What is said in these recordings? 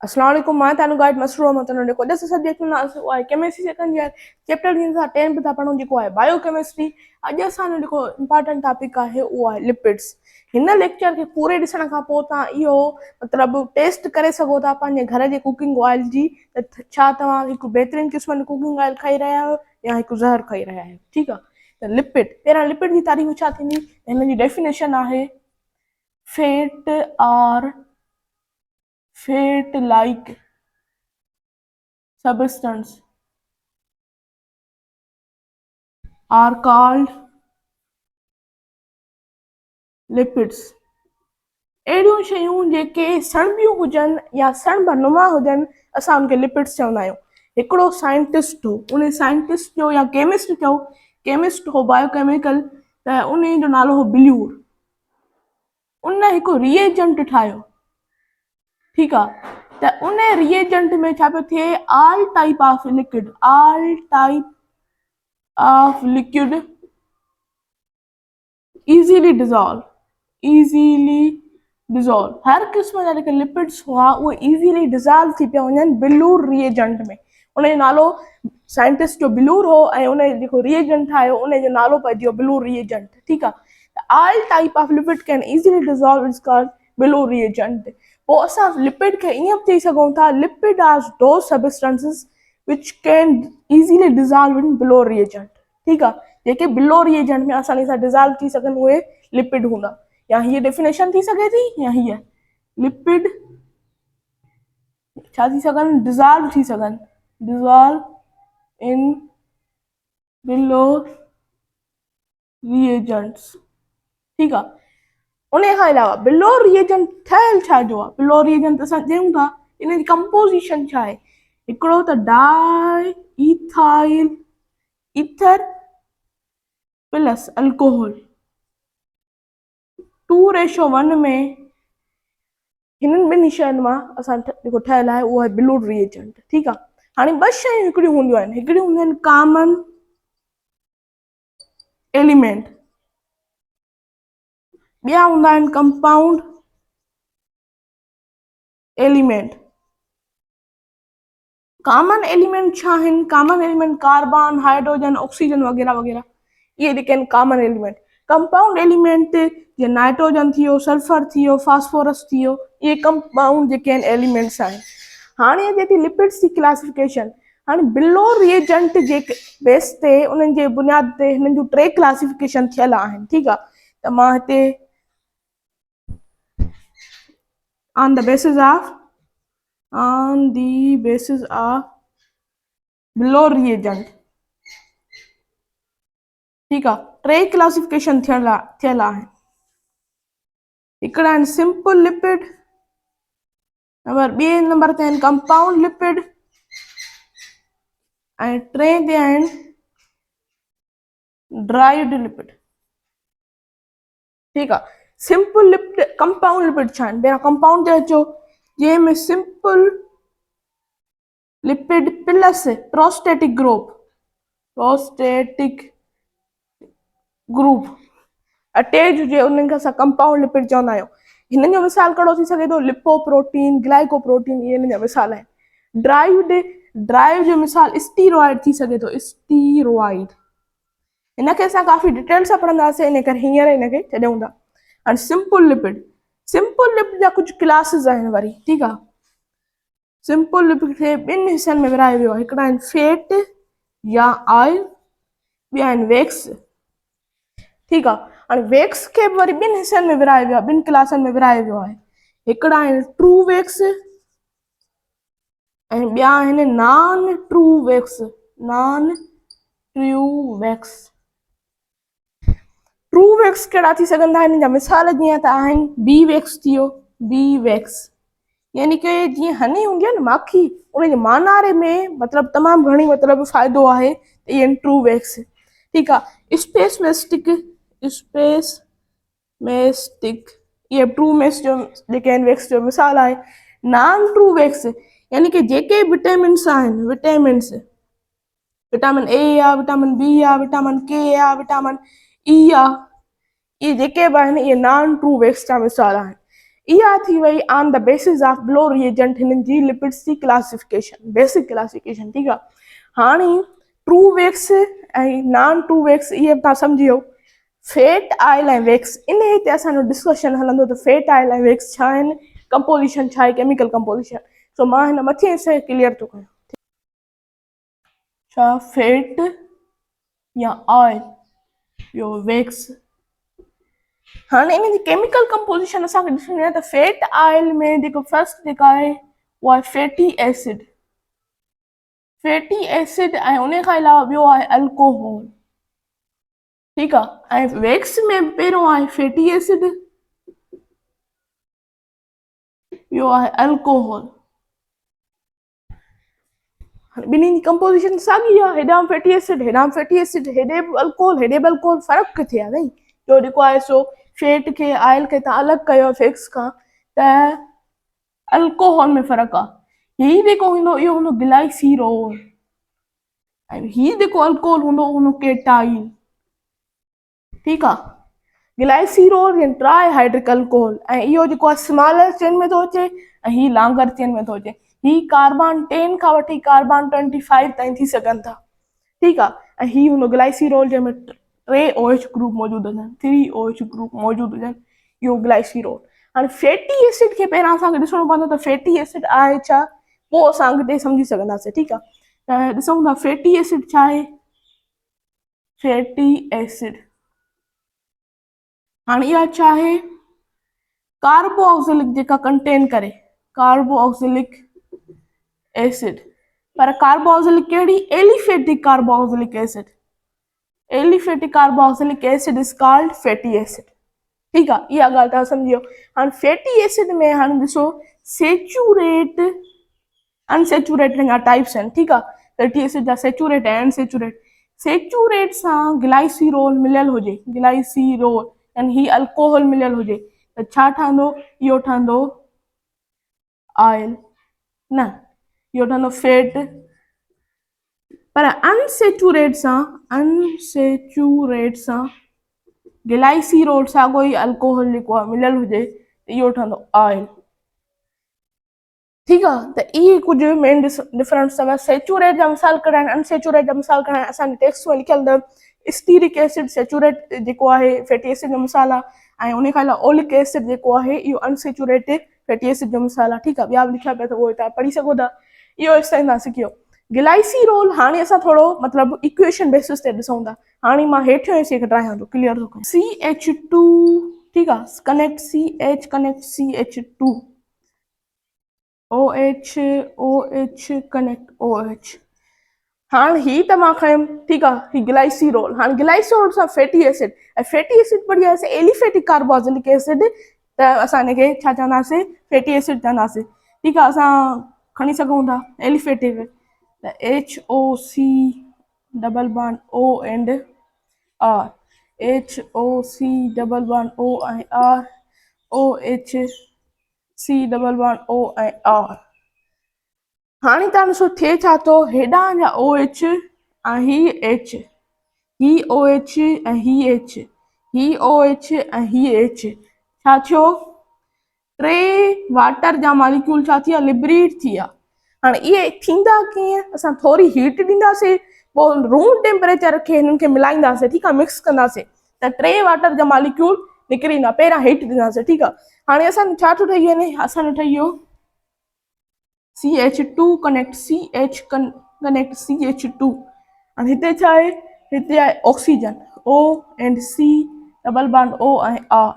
अस्सलाम वालेकुम, मां तव्हांजो गाइड मसरूर अहमद जेको अॼु सब्जेक्ट में उहो आहे केमिस्ट्री सेकंड ईयर चैप्टर जीअं असां 10 पिया पढ़ूं जेको आहे बायोकेमिस्ट्री। अॼु असांजो जेको इंपॉर्टेंट टॉपिक आहे उहो आहे लिपिड्स। हिन लेक्चर खे पूरे ॾिसण खां पोइ तव्हां इहो मतिलबु टेस्ट करे सघो था पंहिंजे घर जे कुकिंग ऑयल जी, त छा तव्हां हिकु बहितरीन क़िस्म जो कुकिंग ऑयल खाई रहिया आहियो या हिकु ज़हर खाई रहिया आहियो। ठीकु आहे, त लिपिड पहिरां लिपिड जी तारीफ़ छा थींदी, हिन जी डेफिनेशन आहे fat are fat-like substance are called lipids। अहिड़ियूं शयूं जेके सणबियूं हुजनि या सणबनुमा हुजनि असां उनखे लिपिड्स चवंदा आहियूं। हिकिड़ो साइंटिस्ट हो, उन साइंटिस्ट जो या केमिस्ट चओ, केमिस्ट हो बायोकेमिकल, त उन जो नालो हो ब्ल्यूर। उन हिकु रिएजेंट ठाहियो। ठीकु आहे, त उन रिएजेंट में छा पियो थिए, all type of liquid easily dissolve। हर क़िस्म जा जेके लिपिड्स हुआ उहे इज़ीली डिज़ॉल्व थी पिया वञनि ब्लूर रिएजेंट में। उनजो नालो साइंटिस्ट जो ब्लूर हो ऐं उन जेको रिएजेंट ठाहियो उनजो नालो पइजी ब्लूर रिएजेंट। ठीकु आहे, त all type of lipid can easily dissolve is called Bloor reagent. पोइ असां लिपिड खे ईअं बि चई सघूं था, lipid are those substances which can easily dissolve in Bloor reagent. ठीकु आहे, जेके ब्लूर रिएजेंट में आसानी सां डिज़ॉल्व थी सघनि उहे लिपिड हूंदा। या हीअ डेफिनेशन थी सघे थी, या हीअ लिपिड छा थी सघनि, डिज़ॉल्व थी सघनि, डिज़ॉल्व इन ब्लूर रिएजेंट्स। ठीकु आहे, उन खां अलावा ब्लूर रिएजेंट ठहियल छा जो आहे, ब्लूर रिएजेंट असां चयूं था इन जी कंपोज़िशन छा आहे। हिकिड़ो त di ethyl ether plus alcohol 2:1 में हिननि ॿिनि शयुनि मां असां जेको ठहियल आहे उहो आहे ब्लूर रिएजेंट। ठीकु आहे, हाणे ॿ शयूं हिकिड़ियूं हूंदियूं आहिनि, हिकिड़ियूं हूंदियूं आहिनि कॉमन एलिमेंट, ॿिया हूंदा आहिनि कंपाउंड एलिमेंट। कॉमन एलिमेंट छा आहिनि, common element carbon, hydrogen, oxygen वग़ैरह वग़ैरह, इहे जेके आहिनि कॉमन एलिमेंट। कंपाउंड एलिमेंट जीअं नाइट्रोजन थी वियो, सल्फर थी वियो, फास्फोरस थी वियो, इहे कंपाउंड जेके आहिनि एलिमेंट्स आहिनि। हाणे जेकी लिपिड्स जी क्लासिफिकेशन, हाणे ब्लूर रिएजेंट जे बेस ते उन्हनि जे बुनियाद ते हिननि जूं 3 क्लासिफिकेशन थियल आहिनि। ठीकु आहे, त मां हिते on the basis of blur reagent. ठीकु आहे, 3 क्लासिफिकेशन थियल आहिनि। हिकिड़ा आहिनि सिंपल लिपिड, ॿिए नंबर ते आहिनि कंपाउंड लिपिड, ऐं टे ते आहिनि ड्राइड लिपिड। ठीकु आहे, सिंपल लिपिड कंपाउंड लिपिड छा आहिनि, पहिरियों कंपाउंड ते अचो, जंहिंमें simple lipid plus prostatic group attach हुजे उन्हनि खे असां कंपाउंड लिपिड चवंदा आहियूं। हिननि जो मिसाल कहिड़ो थी सघे थो, लिपोप्रोटीन, ग्लाइकोप्रोटीन, इहे हिननि जा मिसाल आहिनि। ड्राइव जो मिसाल स्टीरॉइड थी सघे थो, स्टीरॉइड। हिनखे असां काफ़ी डिटेल सां पढ़ंदासीं, इन करे हींअर हिनखे छॾूं था। हाणे सिंपल लिपिड जा कुझु क्लासिस आहिनि वरी। ठीकु आहे, सिंपल लिपिड खे 2 हिसनि में विरायो वियो आहे, हिकिड़ा आहिनि फैट या ऑयल, ॿिया आहिनि वैक्स। ठीकु आहे, हाणे वैक्स खे वरी 2 हिसनि में विरायो वियो आहे, 2 क्लासनि में विरायो वियो आहे। हिकिड़ा आहिनि ट्रू वैक्स ऐं ॿिया आहिनि non true wax. True wax कहिड़ा थी सघंदा आहिनि, हिन जा मिसाल जीअं त आहिनि बी वैक्स थी वियो, बी वैक्स यानी कि जीअं हनी हूंदी आहे न माखी, उनजे मानारे में मतिलबु तमामु घणी मतिलबु फ़ाइदो आहे, त इहे आहिनि ट्रू वैक्स। ठीकु आहे, स्पेस मेस्टिक इहे ट्रू वैक्स जो जेके आहिनि वैक्स जो मिसाल आहे। नॉन ट्रू वैक्स यानी कि जेके विटामिन्स आहिनि, विटामिन ए आहे, विटामिन बी आहे, विटामिन के आहे, विटामिन ई आहे, इहे जेके बि आहिनि इहे नॉन ट्रू वैक्स जा मिसाल आहिनि। इहा थी वई ऑन द बेसिस ऑफ बिलो रिएजेंट हिननि जी लिपिड्स जी क्लासिफिकेशन, बेसिक क्लासिफिकेशन। ठीकु आहे। हाणे ट्रू वेक्स ऐं नॉन ट्रू वेक्स इहे तव्हां सम्झियो। फेट आयल ऐं वेक्स इन ते असांजो डिस्कशन हलंदो त फेट आयल ऐं वेक्स छा आहिनि, कंपोज़िशन छा आहे, केमिकल कंपोज़िशन। सो मां हिन मथे हिसे क्लियर थो कयां छा फेट या ऑयल ॿियो वेक्स। हाँ इन केमिकल कंपोजिशन असांखे ॾिसणी आहे त फेट ऑयल में जेको फर्स्ट जेका आहे उहा आहे फैटी एसिड। फैटी एसिड ऐं उन खां अलावा ॿियो आहे अल्कोहल। ठीकु आहे। ऐं वेक्स में पहिरियों आहे फैटी एसिड, ॿियो आहे अल्कोहल। ॿिन्हिनि जी कंपोजिशन साॻी आहे, हेॾां फैटी एसिड हेॾां फैटी एसिड, हेॾे बि अल्कोहल हेॾे बि अल्कोहल। फ़र्क़ु किथे आहे? नहीं जो जेको आहे सो फेट खे ऑयल खे तव्हां अलॻि कयो फेक्स खां त अल्कोहल में फ़र्क़ु आहे। हीउ जेको हूंदो इहो हूंदो ग्लाइसीरोल ऐं हीउ जेको अल्कोहल हूंदो हूंदो केटाइल। ठीकु आहे। ग्लाइसीरोल या ट्राई हाइड्रिक अल्कोहल ऐं इहो जेको आहे स्मॉलर चेन में थो अचे ऐं हीउ लॉन्गर चेन में थो अचे। हीउ कार्बन 10 खां वठी कार्बन 25 ताईं थी सघनि था। ठीकु आहे। ऐं हीउ हूंदो ग्लाइसीरोल जंहिंमें 3 OH ग्रुप मौजूदु हुजनि, 3 OH ग्रुप मौजूदु हुजनि, इहो ग्लाइसीरोल। हाणे फैटी एसिड खे पहिरियां असांखे ॾिसणो पवंदो त फैटी एसिड आहे छा, पोइ असां अॻिते सम्झी सघंदासीं। ठीकु आहे। त ॾिसूं था फैटी एसिड छा आहे। फैटी एसिड हाणे इहा छा आहे, कार्बोक्सिलिक जेका कंटेन करे कार्बोक्सिलिक एसिड। पर कार्बोक्सिलिक कहिड़ी, aliphatic carboxylic acid. Aliphatic carboxylic acid is called fatty acid. ठीकु आहे। इहा ॻाल्हि तव्हां सम्झियो। हाणे फैटी एसिड में हाणे ॾिसो सेचूरेट अनसेचूरेट जा टाइप्स आहिनि। ठीकु आहे। फैटी एसिड जा सेचूरेट ऐं अनसेचूरेट। सेचूरेट सां ग्लाइसीरोल मिलियल हुजे, ग्लाइसीरोल यानी ही अल्कोहल मिलियल हुजे त छा ठहंदो, इहो ठहंदो ऑयल, न इहो ठहंदो फैट। पर अनसेचूरेट सां ग्लाइसीरोल साॻियो ई अल्कोहल जेको आहे मिलियल हुजे त इहो ठहंदो ऑयल। ठीकु आहे। त इहे कुझु मेन डिफरेंस अथव। सेचूरेट जा मिसाल कहिड़ा आहिनि, अनसेचूरेट जा मिसाल कहिड़ा आहिनि, असांजे टेक्स्ट में लिखियल अथव। स्टीरिक एसिड सेचूरेट जेको आहे फैटी एसिड जो मिसाल आहे ऐं उन खां अलावा ओलिक एसिड जेको आहे इहो अनसेचूरेट फैटी एसिड जो मिसाल आहे। ठीकु आहे। ॿिया बि लिखिया पिया त उहे तव्हां पढ़ी सघो था। इहो इस तव्हां सिखियो। ग्लाइसीरोल हाणे असां थोरो मतिलबु इक्वेशन बेसिस ते ॾिसूं था। हाणे मां हेठियों हिसे खे ठाहियां थो, क्लियर थो कयां। CH2 ठीकु आहे, connect CH connect CH2, OH OH connect OH। हाणे ही त मां खयमि। ठीकु आहे। ही ग्लाइसीरोल। हाणे ग्लाइसीरोल सां फैटी एसिड ऐं फैटी एसिड पढ़ी आहे एलिफेटिक कार्बोक्सिलिक एसिड, त असां हिनखे छा चवंदासीं, फैटी एसिड चवंदासीं। ठीकु आहे। असां खणी सघूं था एलिफेटिक त HOC double bond O and R, HOC double bond O ऐं R, OHC double bond O ऐं R। हाणे तव्हां ॾिसो थिए छा थो, हेॾां जा OH ऐं ही H, ही OH ऐं ही H, ही OH ऐं ही H छा थियो, टे वाटर जा मॉलिक्यूल छा थी विया, लिबरेट थी विया। हाणे इहे थींदा कीअं, असां थोरी हीट ॾींदासीं, पोइ रूम टेम्परेचर खे हिननि खे मिलाईंदासीं। ठीकु आहे। मिक्स कंदासीं त टे वाटर जा मॉलिक्यूल निकिरी ईंदा। पहिरियां हीट ॾींदासीं। ठीकु आहे। हाणे असांजो छा थो ठही वञे, असांजो ठही वियो CH2 connect CH connect CH2। हाणे हिते छा आहे, हिते आहे oxygen O and C double bond O ऐं R,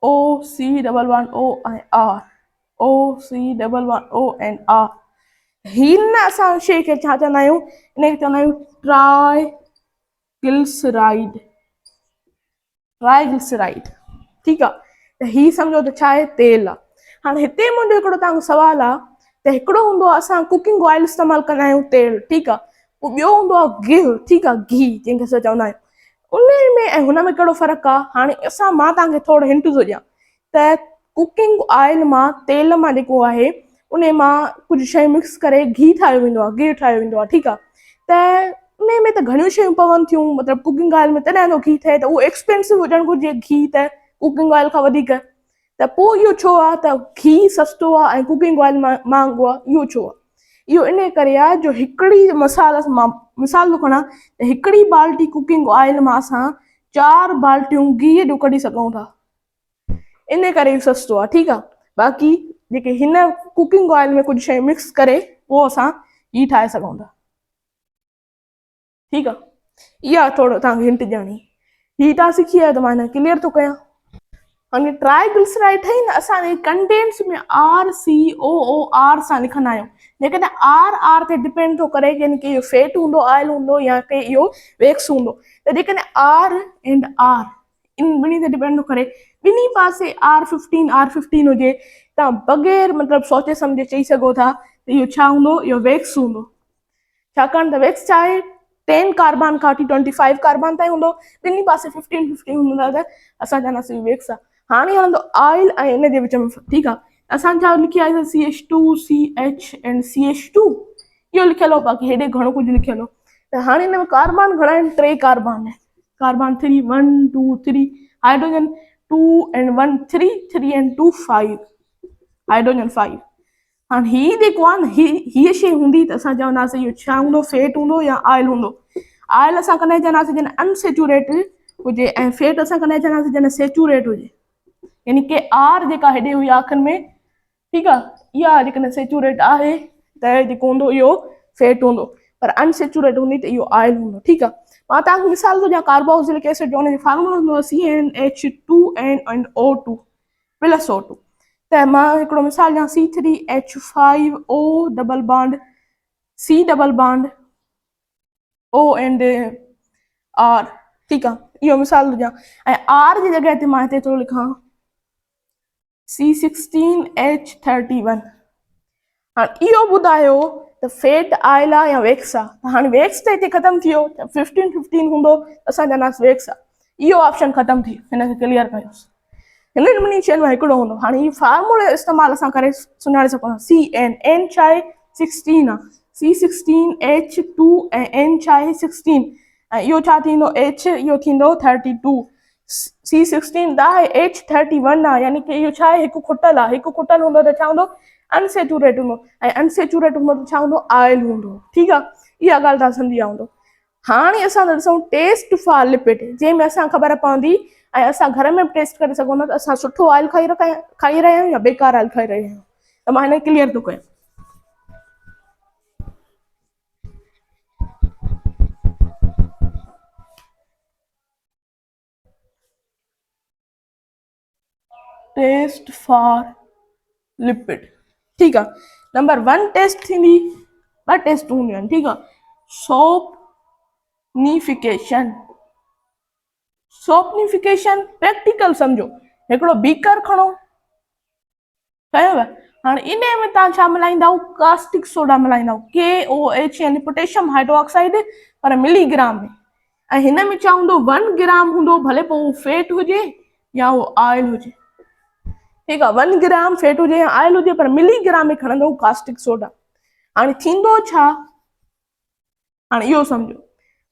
OC double bond O ऐं R, OC double bond O and R। हिन असां शइ खे छा चवंदा आहियूं, हिनखे चवंदा आहियूं ट्राइग्लिसराइड। ट्राइग्लिसराइड। ठीकु आहे। त ही सम्झो त छा आहे, तेल आहे। हाणे हिते मुंहिंजो हिकिड़ो तव्हांखो सुवालु आहे त हिकिड़ो हूंदो आहे असां कुकिंग ऑयल इस्तेमालु कंदा आहियूं, तेल। ठीकु आहे। पोइ ॿियो हूंदो आहे गिहु। ठीकु आहे, घी जंहिंखे असां चवंदा आहियूं। उन में ऐं हुन में कहिड़ो फ़र्क़ु आहे। हाणे मां तव्हांखे थोरो हिंट थो ॾियां त कुकिंग ऑयल मां, तेल मां जेको आहे उन मां कुझु शयूं मिक्स करे घी ठाहियो वेंदो आहे, गिहु ठाहियो वेंदो आहे। ठीकु आहे। त उन में त घणियूं शयूं पवनि थियूं, मतिलबु कुकिंग ऑयल में तॾहिं थो घी ठहे, त उहो एक्सपेंसिव हुजणु घुरिजे घी त कुकिंग ऑयल खां वधीक। त पोइ इहो छो आहे त घी सस्तो आहे ऐं कुकिंग ऑइल महांगो आहे, इहो छो आहे? इहो इन करे आहे जो हिकिड़ी मसाला मां मिसाल थो खणां त हिकिड़ी बाल्टी कुकिंग ऑइल मां असां 4 बाल्टियूं घी जो कढी सघूं था, इन करे इहो सस्तो आहे। ठीकु आहे, बाक़ी जेके हिन कुकिंग ऑइल में कुझु शइ मिक्स करे पोइ असां घी ठाहे सघूं था। ठीकु आहे, इहा थोरो तव्हांखे हिंट ॾियणी। ही तव्हां सिखी आहे त मां हिन क्लियर थो कयां। हाणे ट्राइग्लिसराइड ठही न, असां कंटेंट्स में RCOOR सां लिखंदा आहियूं, जेकॾहिं R ते डिपेंड थो करे यानी कि इहो फैट हूंदो, ऑयल हूंदो या कि इहो वैक्स हूंदो। त जेकॾहिं R एंड R इन ॿिन्ही ते डिपेंड थो करे, ॿिन्ही पासे R15 हुजे, तव्हां बग़ैर मतिलबु सोचे सम्झे चई सघो था त इहो छा हूंदो, इहो वैक्स हूंदो। छाकाणि त वैक्स चाहे 10 कार्बन खां 25 कार्बन ताईं हूंदो, ॿिन्ही पासे 15 हूंदा त असां चवंदासीं वैक्स आहे। हाणे हलंदो ऑयल ऐं इन जे विच में। ठीकु आहे, असां छा लिखी आहे CH2 CH एंड CH2, इहो लिखियलु हो, बाक़ी हेॾे घणो कुझु लिखियलु हो। त हाणे हिन में कार्बन घणा आहिनि? 3 कार्बन आहिनि। Carbon 3 1 2 3, hydrogen 2 and 1 3 3 and 2 5, hydrogen 5। हाणे हीअ जेको आहे न, हीअ शइ हूंदी त असां चवंदासीं इहो छा हूंदो, फैट हूंदो या ऑयल हूंदो। ऑयल असां कॾहिं चवंदासीं जॾहिं अनसेचुरेट हुजे, ऐं फैट असां कॾहिं चवंदासीं जॾहिं सेचुरेट हुजे, यानी कि R जेका हेॾे हुई आखिर में। ठीकु आहे, इहा जेकॾहिं सेचुरेट आहे त जेको हूंदो इहो फैट हूंदो, पर अनसेचुरेट हूंदी त इहो ऑयल हूंदो। ठीकु आहे, मां तव्हांखे मिसाल थो ॾियां कार्बोक्सिलिक एसिड जो, हुनजो फार्मूलो हूंदो आहे CnH2n + O2। त मां हिकिड़ो मिसाल ॾियां C3H5O double bond C double bond O and R। ठीकु आहे, इहो मिसाल थो ॾियां, ऐं R जी जॻह ते मां हिते थो लिखां C16H31। हाणे इहो ॿुधायो त फैट ऑयल आहे या वैक्स आहे। त हाणे वैक्स त हिते ख़तमु थी वियो, 15 हूंदो असां चवंदासीं वैक्स आहे, इहो ऑप्शन ख़तमु थी वियो, हिनखे क्लियर कयोसीं। हिन ॿिन्ही शयुनि में हिकिड़ो हूंदो। हाणे हीउ फार्मूलो इस्तेमालु असां करे सुञाणे सघूं था। CN छा आहे? 16 आहे, C16H2 ऐं N छा आहे? 16, ऐं इहो छा थींदो? H, इहो थींदो 32। C16 आहे, H31 आहे, यानी कि इहो छा आहे? हिकु खुटल आहे। हिकु खुटल हूंदो त छा हूंदो? अनसेचुरेट हूंदो, ऐं अनसेचुरेट हूंदो त छा हूंदो? ऑयल हूंदो। ठीकु आहे, इहा ॻाल्हि तव्हां सम्झी विया हूंदो। हाणे असां ॾिसूं टेस्ट फॉर लिपिड, जंहिंमें असां ख़बर पवंदी ऐं असां घर में बि टेस्ट करे सघूं था त असां सुठो ऑयल खाई रहिया आहियूं या बेकार ऑयल खाई रहिया आहियूं। त मां हिन क्लियर थो कयां। टेस्ट फॉर लिपिड, ठीकु आहे, नंबर 1 टेस्ट थींदी, 2 टेस्ट हूंदियूं आहिनि। ठीकु आहे, सोपनीफिकेशन प्रैक्टिकल सम्झो, हिकिड़ो बीकर खणो, कयव, हाणे इन में तव्हां छा मिलाईंदव? कास्टिक सोडा मिलाईंदव, KOH यानी पोटेशियम हाइड्रोक्साइड, पर मिलीग्राम में। ऐं हिन में छा हूंदो? 1 ग्राम हूंदो, भले पोइ उहो फैट हुजे या उहो ऑयल हुजे। ठीकु आहे, 1 ग्राम फैट हुजे या ऑयल हुजे, पर मिलीग्राम में खणंदो कास्टिक सोडा। हाणे थींदो छा? हाणे इहो सम्झो,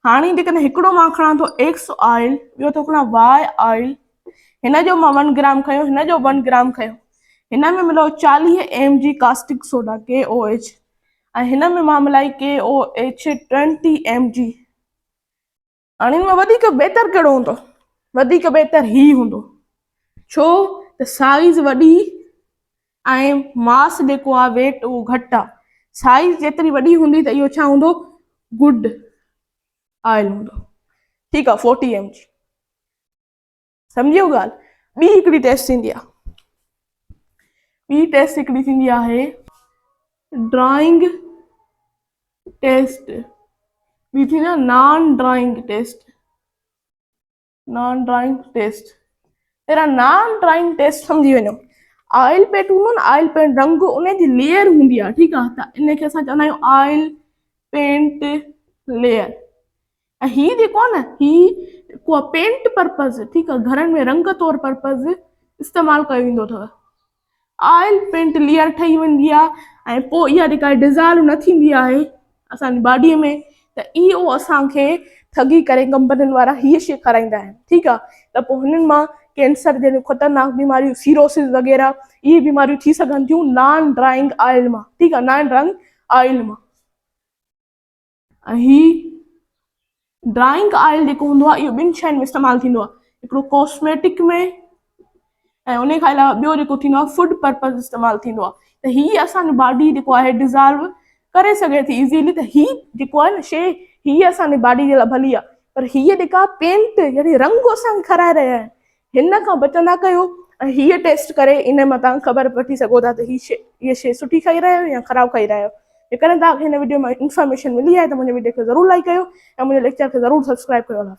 हाणे जेकॾहिं हिकिड़ो मां खणां थो X ऑयल, ॿियो थो खणां Y ऑयल, हिन जो मां 1 ग्राम खयो, हिन जो 1 ग्राम खयो, हिन में मिलो 40 mg कास्टिक सोडा KOH, ऐं हिन में मां मिलाई KOH 20 mg। हाणे हिन में वधीक बहितर कहिड़ो हूंदो? वधीक बहितर ही हूंदो, छो त साइज़ वॾी ऐं मास जेको आहे वेट उहो घटि आहे। साइज़ जेतिरी वॾी हूंदी त इहो छा हूंदो? गुड ऑयल हूंदो। ठीकु आहे, 40 mg। सम्झियो ॻाल्हि? ॿी हिकिड़ी टेस्ट थींदी आहे, ॿी टेस्ट हिकिड़ी थींदी आहे ड्राइंग टेस्ट, ॿी थींदी आहे non drying test. Non drying test, तेरा नॉन ड्राइंग टेस्ट सम्झी वञो, ऑयल पेंट हूंदो न, ऑयल पेंट रंग उनजी लेयर हूंदी आहे। ठीकु आहे, त इनखे असां चवंदा आहियूं ऑयल पेंट लेयर। ऐं हीअ जेको आहे न, ही को पेंट पर्पज़, ठीकु आहे, घरनि में रंग तौर पर्पज़ इस्तेमालु कयो वेंदो अथव। ऑयल पेंट लेयर ठही वेंदी आहे, ऐं पोइ इहा जेका डिज़ॉल्व न थींदी आहे असांजी बॉडीअ में, त इहो असांखे ठगी करे कंपनियुनि वारा हीअ शइ खाराईंदा आहिनि। ठीकु आहे, त पोइ हिननि मां कैंसर जहिड़ियूं ख़तरनाक बीमारियूं, सीरोसिस वग़ैरह, इहे बीमारियूं थी सघनि थियूं नॉन ड्राइंग ऑयल मां। ठीकु आहे, नॉन ड्राइंग ऑयल मां। ऐं ही ड्राइंग ऑयल जेको हूंदो आहे इहो ॿिनि शयुनि में इस्तेमालु थींदो आहे, हिकिड़ो कॉस्मेटिक में ऐं उन खां अलावा ॿियो जेको थींदो आहे फूड पर्पज़ इस्तेमालु थींदो आहे। त हीअ असांजी बॉडी जेको आहे डिज़ॉल्व करे सघे थी इज़ीली। त ही जेको आहे न शइ हीअ असांजी बॉडी जे लाइ भली आहे, पर हीअ जेका पेंट यानी रंग असांखे खाराए रहिया आहिनि, हिन खां बचंदा कयो। ऐं हीअ टेस्ट करे इन मां तव्हां ख़बर वठी सघो था त हीअ शइ सुठी खाई रहिया आहियो या ख़राबु खाई रहिया आहियो। जेकॾहिं तव्हांखे हिन वीडियो मां इंफॉर्मेशन मिली आहे त मुंहिंजे वीडियो खे ज़रूरु लाइक कयो ऐं मुंहिंजे लेक्चर खे ज़रूरु सब्सक्राइब कयो।